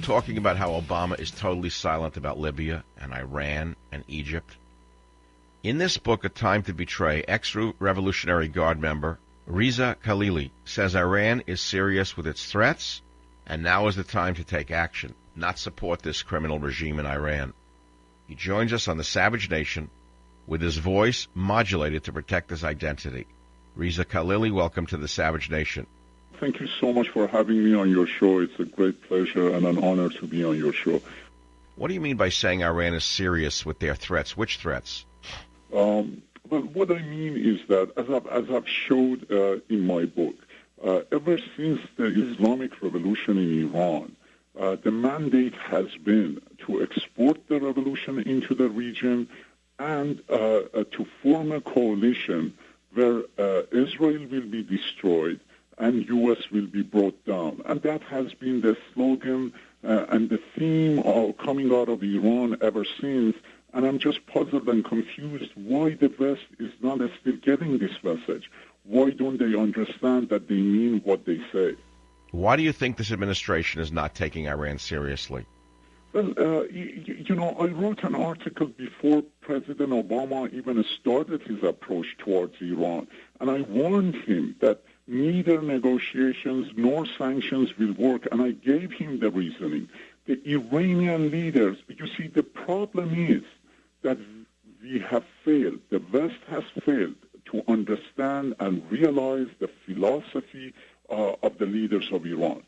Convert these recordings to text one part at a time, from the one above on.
talking about how Obama is totally silent about Libya and Iran and Egypt. In this book, A Time to Betray, ex-Revolutionary Guard member Reza Kahlili says Iran is serious with its threats, and now is the time to take action, not support this criminal regime in Iran. He joins us on the Savage Nation with his voice modulated to protect his identity. Reza Kahlili, welcome to the Savage Nation. Thank you so much for having me on your show. It's a great pleasure and an honor to be on your show. What do you mean by saying Iran is serious with their threats? Which threats? Well, what I mean is that, as I've showed in my book, ever since the Islamic Revolution in Iran, the mandate has been to export the revolution into the region and to form a coalition where Israel will be destroyed and U.S. will be brought down. And that has been the slogan and the theme coming out of Iran ever since. And I'm just puzzled and confused why the West is not still getting this message. Why don't they understand that they mean what they say? Why do you think this administration is not taking Iran seriously? Well, I wrote an article before President Obama even started his approach towards Iran, and I warned him that neither negotiations nor sanctions will work, and I gave him the reasoning. The Iranian leaders, you see, the problem is that we have failed, the West has failed to understand and realize the philosophy of the leaders of Iran.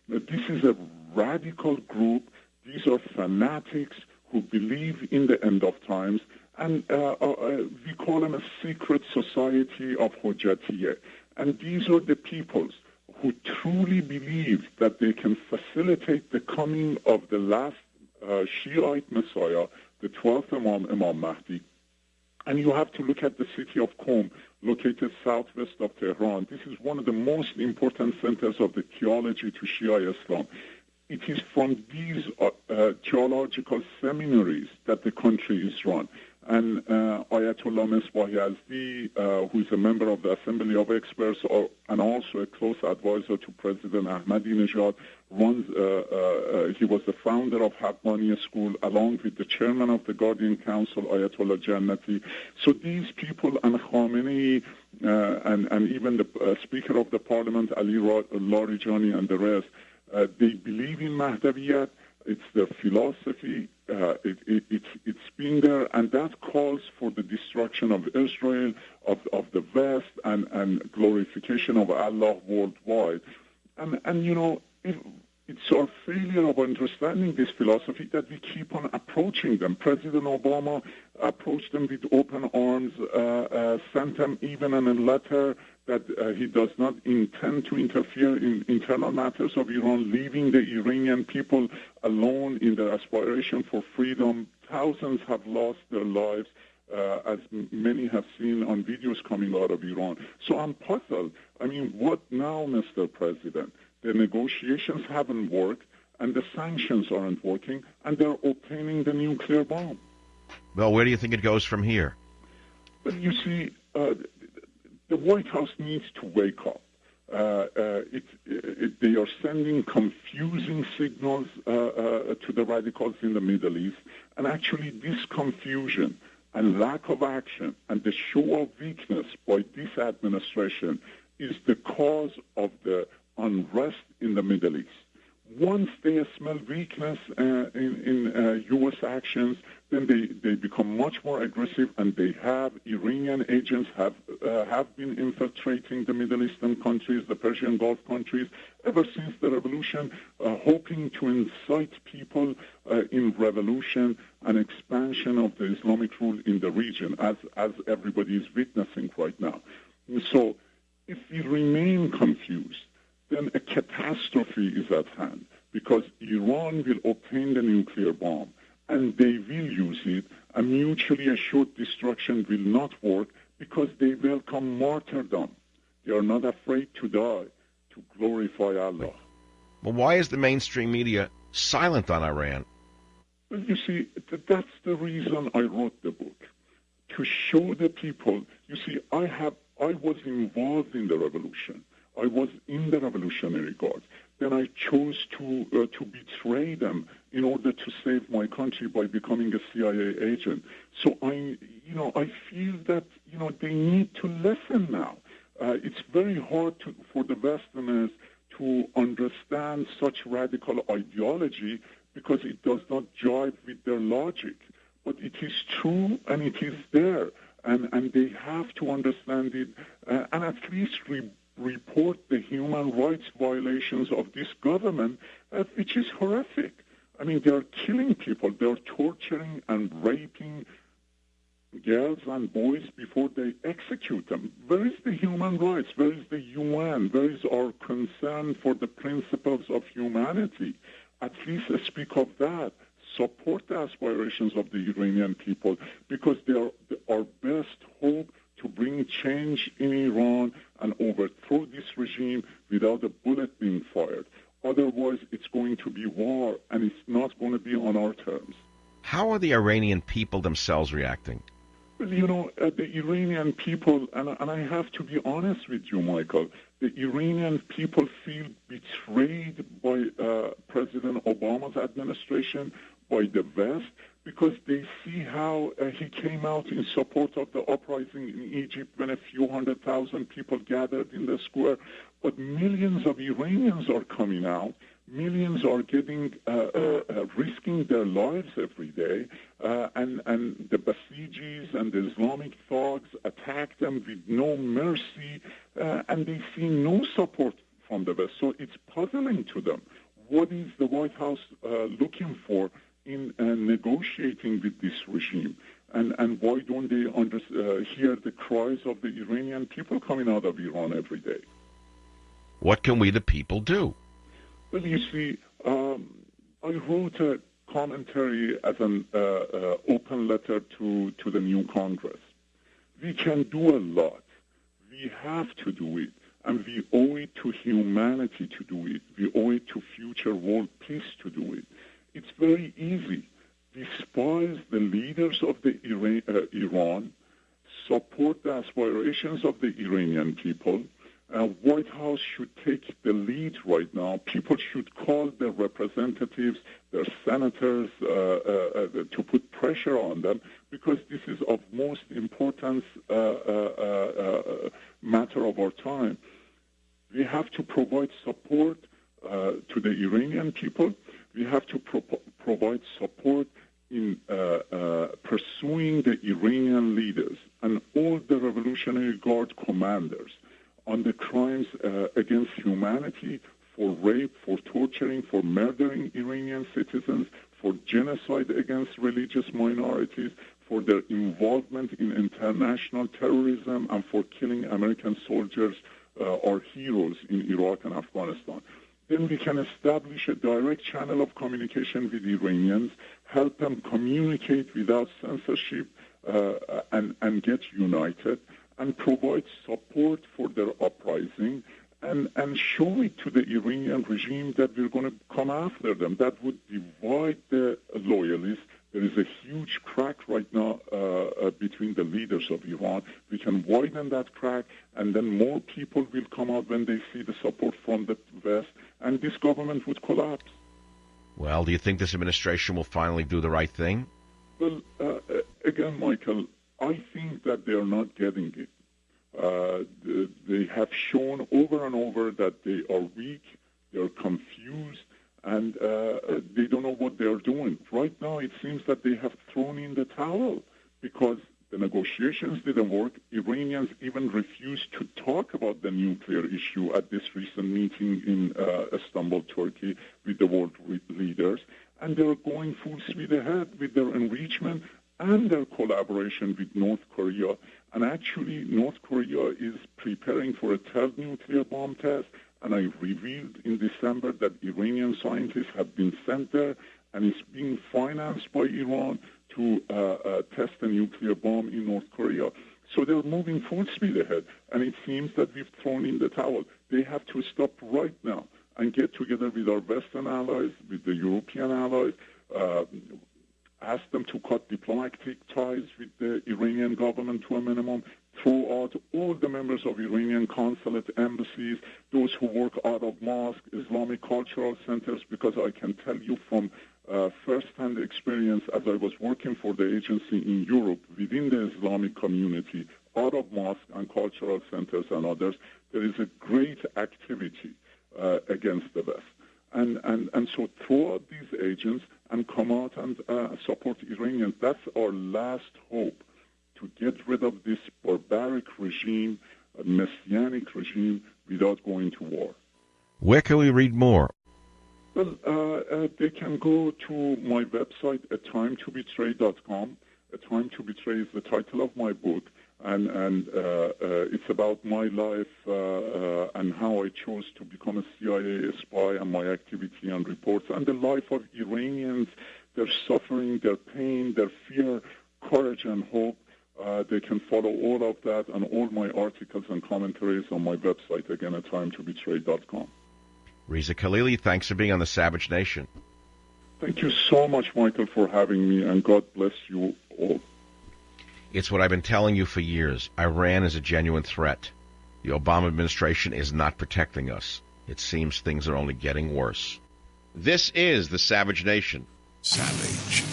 This is a radical group. These are fanatics who believe in the end of times, and we call them a secret society of Hojatiyeh. And these are the peoples who truly believe that they can facilitate the coming of the last Shiite Messiah, the 12th Imam Mahdi. And you have to look at the city of Qom, located southwest of Tehran. This is one of the most important centers of the theology to Shia Islam. It is from these theological seminaries that the country is run. And Ayatollah Misbah Yazdi, who is a member of the Assembly of Experts and also a close advisor to President Ahmadinejad, he was the founder of Haqqaniya School, along with the chairman of the Guardian Council, Ayatollah Jannati. So these people, and Khamenei, and even the Speaker of the Parliament, Ali Larijani, and the rest, they believe in Mahdaviyat. It's their philosophy. It's been there, and that calls for the destruction of Israel, of the West, and glorification of Allah worldwide. And it's our failure of understanding this philosophy that we keep on approaching them. President Obama approached them with open arms, sent them even in a letter that he does not intend to interfere in internal matters of Iran, leaving the Iranian people alone in their aspiration for freedom. Thousands have lost their lives, as many have seen on videos coming out of Iran. So I'm puzzled. I mean, what now, Mr. President? The negotiations haven't worked, and the sanctions aren't working, and they're obtaining the nuclear bomb. Well, where do you think it goes from here? But you see, the White House needs to wake up. They are sending confusing signals to the radicals in the Middle East, and actually this confusion and lack of action and the show of weakness by this administration is the cause of the unrest in the Middle East. Once they smell weakness in U.S. actions, then they become much more aggressive, and Iranian agents have been infiltrating the Middle Eastern countries, the Persian Gulf countries, ever since the revolution, hoping to incite people in revolution and expansion of the Islamic rule in the region, as everybody is witnessing right now. So if we remain confused, then a catastrophe is at hand, because Iran will obtain the nuclear bomb, and they will use it, and mutually assured destruction will not work, because they welcome martyrdom. They are not afraid to die to glorify Allah. Well, why is the mainstream media silent on Iran? Well, you see, that's the reason I wrote the book, to show the people. You see, I was involved in the revolution. I was in the Revolutionary Guard. then I chose to betray them in order to save my country by becoming a CIA agent. So I feel that, they need to listen now. It's very hard for the Westerners to understand such radical ideology because it does not jive with their logic. But it is true and it is there, and they have to understand it and at least report the human rights violations of this government, which is horrific. I mean, they are killing people. They are torturing and raping girls and boys before they execute them. Where is the human rights? Where is the UN? Where is our concern for the principles of humanity? At least speak of that. Support the aspirations of the Iranian people because they are our best hope to bring change in Iran and overthrow this regime without a bullet being fired. Otherwise, it's going to be war, and it's not going to be on our terms. How are the Iranian people themselves reacting? Well, the Iranian people, and I have to be honest with you, Michael, the Iranian people feel betrayed by President Obama's administration, by the West, because they see how he came out in support of the uprising in Egypt when a few 100,000 people gathered in the square. But millions of Iranians are coming out. Millions are risking their lives every day, and the Basijis and the Islamic thugs attack them with no mercy, and they see no support from the West. So it's puzzling to them. What is the White House looking for in negotiating with this regime? And why don't they hear the cries of the Iranian people coming out of Iran every day? What can we, the people, do? Well, you see, I wrote a commentary as an open letter to the new Congress. We can do a lot. We have to do it, and we owe it to humanity to do it. We owe it to future world peace to do it. It's very easy. Despise the leaders of the Iran, support the aspirations of the Iranian people. White House should take the lead right now. People should call their representatives, their senators, to put pressure on them, because this is of most importance matter of our time. We have to provide support to the Iranian people. We have to provide support in pursuing the Iranian leaders and all the Revolutionary Guard commanders on the crimes against humanity, for rape, for torturing, for murdering Iranian citizens, for genocide against religious minorities, for their involvement in international terrorism, and for killing American soldiers, our heroes in Iraq and Afghanistan. Then we can establish a direct channel of communication with Iranians, help them communicate without censorship, and get united, and provide support for their uprising, and show it to the Iranian regime that we're going to come after them. That would divide the loyalists. There is a huge crack right now between the leaders of Iran. We can widen that crack, and then more people will come out when they see the support from the West, and this government would collapse. Well, do you think this administration will finally do the right thing? Well, again, Michael, I think that they are not getting it. They have shown over and over that they are weak, they are confused, and they don't know what they are doing. Right now, it seems that they have thrown in the towel because the negotiations didn't work. Iranians even refused to talk about the nuclear issue at this recent meeting in Istanbul, Turkey, with the world leaders, and they're going full speed ahead with their enrichment and their collaboration with North Korea. And actually, North Korea is preparing for a third nuclear bomb test, and I revealed in December that Iranian scientists have been sent there, and it's being financed by Iran to test a nuclear bomb in North Korea. So they're moving full speed ahead, and it seems that we've thrown in the towel. They have to stop right now and get together with our Western allies, with the European allies, ask them to cut diplomatic ties with the Iranian government to a minimum, throw out all the members of Iranian consulate embassies, those who work out of mosques, Islamic cultural centers, because I can tell you from first-hand experience as I was working for the agency in Europe within the Islamic community, out of mosques and cultural centers and others, there is a great activity against the West. And so throw out these agents and come out and support Iranians. That's our last hope, to get rid of this barbaric regime, messianic regime, without going to war. Where can we read more? Well, they can go to my website, atimetoBetray.com. A Time to Betray is the title of my book, and it's about my life and how I chose to become a CIA spy and my activity and reports, and the life of Iranians, their suffering, their pain, their fear, courage, and hope. They can follow all of that and all my articles and commentaries on my website, again, at timetobetray.com. Reza Kahlili, thanks for being on the Savage Nation. Thank you so much, Michael, for having me, and God bless you all. It's what I've been telling you for years. Iran is a genuine threat. The Obama administration is not protecting us. It seems things are only getting worse. This is the Savage Nation. Savage.